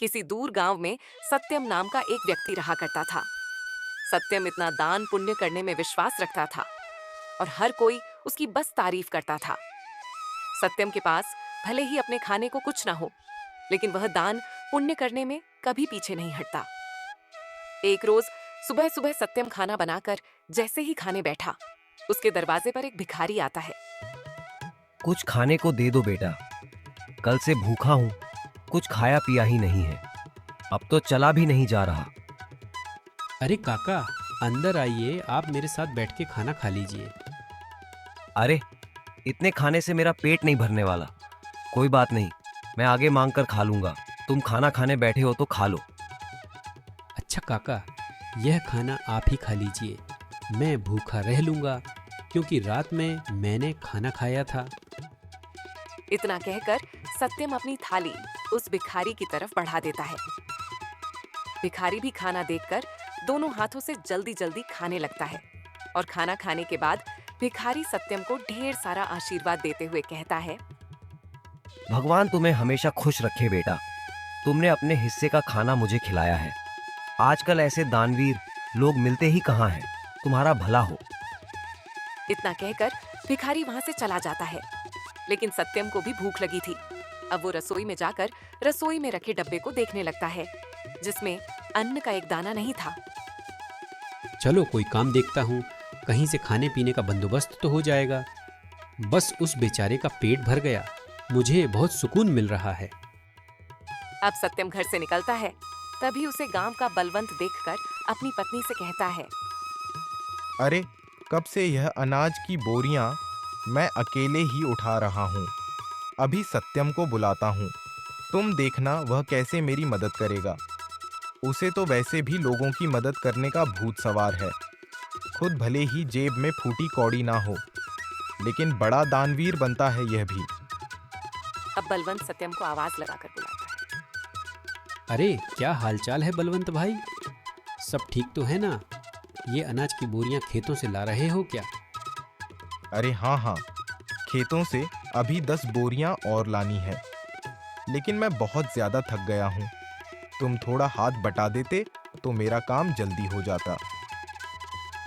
किसी दूर गांव में सत्यम नाम का एक व्यक्ति रहा करता था। सत्यम इतना दान पुण्य करने में विश्वास रखता था और हर कोई उसकी बस तारीफ करता था। सत्यम के पास भले ही अपने खाने को कुछ ना हो, लेकिन वह दान पुण्य करने में कभी पीछे नहीं हटता। एक रोज सुबह सुबह सत्यम खाना बनाकर जैसे ही खाने बैठा, उसके दरवाजे पर एक भिखारी आता है। कुछ खाने को दे दो बेटा, कल से भूखा हूँ, कुछ खाया पिया ही नहीं है, अब तो चला भी नहीं जा रहा। अरे काका, अंदर आइए, आप मेरे साथ बैठ के खाना खा लीजिए। अरे इतने खाने से मेरा पेट नहीं भरने वाला। कोई बात नहीं, मैं आगे मांग कर खा लूंगा। तुम खाना खाने बैठे हो तो खा लो। अच्छा काका, यह खाना आप ही खा लीजिए, मैं भूखा रह लूंगा क्योंकि रात में मैंने खाना खाया था। इतना कहकर सत्यम अपनी थाली उस भिखारी की तरफ बढ़ा देता है। भिखारी भी खाना देखकर दोनों हाथों से जल्दी जल्दी खाने लगता है और खाना खाने के बाद भिखारी सत्यम को ढेर सारा आशीर्वाद देते हुए कहता है, भगवान तुम्हें हमेशा खुश रखे बेटा, तुमने अपने हिस्से का खाना मुझे खिलाया है। आजकल ऐसे दानवीर लोग मिलते ही कहाँ हैं। तुम्हारा भला हो। इतना कहकर भिखारी वहां से चला जाता है। लेकिन सत्यम को भी भूख लगी थी। अब वो रसोई में जाकर रसोई में रखे डब्बे को देखने लगता है, जिसमें अन्न का एक दाना नहीं था। चलो कोई काम देखता हूँ, कहीं से खाने पीने का बंदोबस्त तो हो जाएगा। बस उस बेचारे का पेट भर गया, मुझे बहुत सुकून मिल रहा है। अब सत्यम घर से निकलता है, तभी उसे गांव का बलवंत देखकर अपनी पत्नी से कहता है, अरे कब से यह अनाज की बोरियां मैं अकेले ही उठा रहा हूँ। अभी सत्यम को बुलाता हूँ, तुम देखना वह कैसे मेरी मदद करेगा। उसे तो वैसे भी लोगों की मदद करने का भूत सवार है। खुद भले ही जेब में फूटी कौड़ी ना हो, लेकिन बड़ा दानवीर बनता है यह भी। अब बलवंत सत्यम को आवाज लगाकर बुलाता है। अरे क्या हालचाल है बलवंत भाई, सब ठीक तो है ना? ये अनाज की बोरियां खेतों से ला रहे हो क्या? अरे हाँ हाँ, खेतों से अभी 10 बोरियां और लानी है, लेकिन मैं बहुत ज्यादा थक गया हूँ। तुम थोड़ा हाथ बटा देते तो मेरा काम जल्दी हो जाता।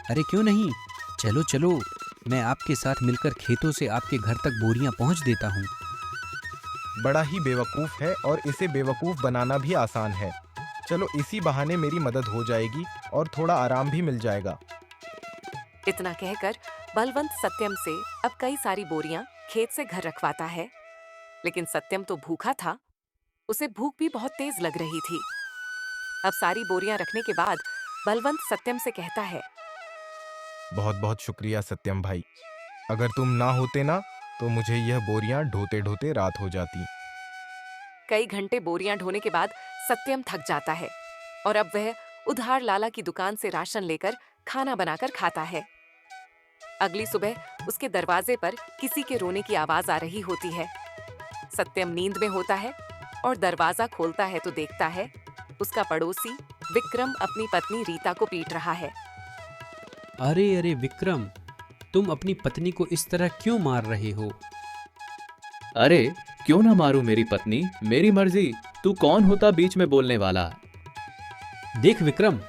अरे क्यों नहीं, चलो चलो, मैं आपके साथ मिलकर खेतों से आपके घर तक बोरियां पहुंच देता हूँ। बड़ा ही बेवकूफ है और इसे बेवकूफ बनाना भी आसान है। चलो इसी बहाने मेरी मदद हो जाएगी और थोड़ा आराम भी मिल जाएगा। इतना कहकर बलवंत सत्यम से अब कई सारी बोरियां खेत से घर रखवाता है। लेकिन सत्यम तो भूखा था, उसे भूख भी बहुत तेज लग रही थी। अब सारी बोरियां रखने के बाद बलवंत सत्यम से कहता है, बहुत बहुत शुक्रिया सत्यम भाई, अगर तुम ना होते ना तो मुझे यह बोरियां ढोते ढोते रात हो जाती। कई घंटे बोरियां ढोने के बाद सत्यम थक जाता है और अब वह उधार लाला की दुकान से राशन लेकर खाना बनाकर खाता है। अगली सुबह उसके दरवाजे पर किसी के रोने की आवाज आ रही होती है। सत्यम नींद में होता है और दरवाजा खोलता है तो देखता है उसका पड़ोसी विक्रम अपनी पत्नी रीता को पीट रहा है। अरे अरे विक्रम, तुम अपनी पत्नी को इस तरह क्यों मार रहे हो? अरे क्यों ना मारूं मेरी पत्नी, मेरी मर्जी, तू कौन होता बीच में बोलने वाला? देख विक्रम,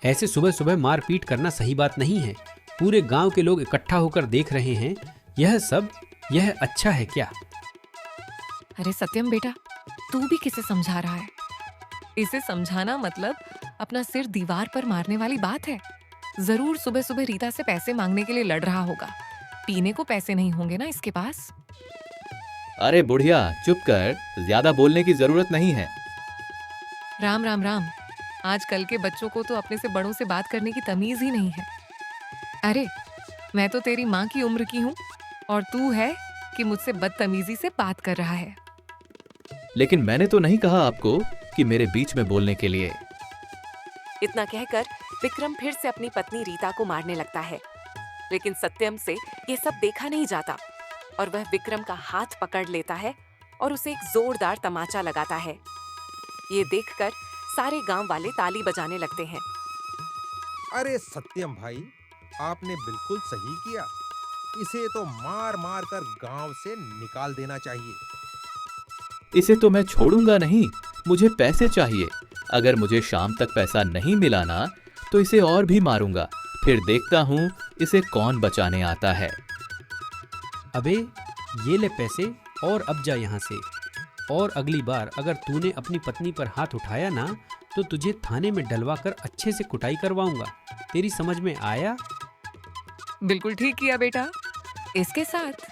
ऐसे सुबह सुबह मारपीट करना सही बात नहीं है। पूरे गांव के लोग इकट्ठा होकर देख रहे हैं, यह अच्छा है क्या? अरे सत्यम बेटा, तू भी किसे समझा रहा है? इसे समझाना मतलब अपना सिर दीवार पर मारने वाली बात है। जरूर सुबह सुबह रीता से पैसे मांगने के लिए लड़ रहा होगा। पीने को पैसे नहीं होंगे ना इसके पास। अरे बुढ़िया चुप कर, ज्यादा बोलने की जरूरत नहीं है। राम राम राम, आजकल के बच्चों को तो अपने से बड़ों से बात करने की तमीज ही नहीं है। अरे मैं तो तेरी माँ की उम्र की हूँ और तू है कि मुझसे बदतमीजी से बात कर रहा है। लेकिन मैंने तो नहीं कहा आपको कि मेरे बीच में बोलने के लिए। इतना कहकर विक्रम फिर से अपनी पत्नी रीता को मारने लगता है। लेकिन सत्यम से ये सब देखा नहीं जाता और वह विक्रम का हाथ पकड़ लेता है और उसे एक जोरदार तमाचा लगाता है। ये देखकर सारे गांव वाले ताली बजाने लगते हैं। अरे सत्यम भाई, आपने बिल्कुल सही किया। इसे तो मार मार कर गांव से निकाल देना चाहिए। इसे तो मैं छोड़ूंगा नहीं, मुझे पैसे चाहिए। अगर मुझे शाम तक पैसा नहीं मिला ना तो इसे और भी मारूंगा। फिर देखता हूँ इसे कौन बचाने आता है। अबे ये ले पैसे और अब जा यहाँ से। और अगली बार अगर तूने अपनी पत्नी पर हाथ उठाया ना तो तुझे थाने में डलवा कर अच्छे से कुटाई करवाऊंगा। तेरी समझ में आया? बिल्कुल ठीक किया बेटा। इसके साथ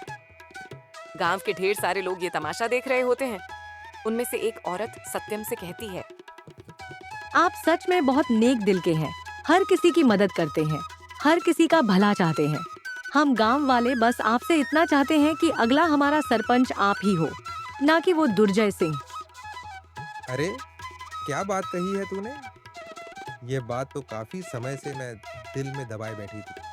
गांव के ढेर सारे लोग ये तमाशा देख रहे होते हैं। उनमें से एक औरत सत्यम से कहती है, आप सच में बहुत नेक दिल के हैं। हर किसी की मदद करते हैं, हर किसी का भला चाहते हैं। हम गांव वाले बस आपसे इतना चाहते हैं कि अगला हमारा सरपंच आप ही हो, ना कि वो दुर्जय सिंह। अरे क्या बात कही है तूने? ये बात तो काफी समय से मैं दिल में दबाए बैठी थी।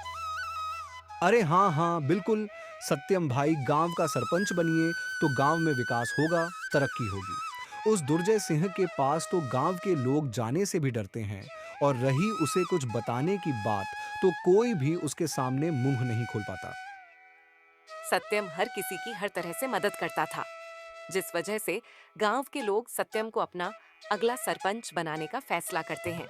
अरे हाँ हाँ बिल्कुल, सत्यम भाई गांव का सरपंच बनिए तो गांव में विकास होगा, तरक्की होगी। उस दुर्जय सिंह के पास तो गांव के लोग जाने से भी डरते हैं, और रही उसे कुछ बताने की बात तो कोई भी उसके सामने मुंह नहीं खोल पाता। सत्यम हर किसी की हर तरह से मदद करता था, जिस वजह से गांव के लोग सत्यम को अपना अगला सरपंच बनाने का फैसला करते हैं।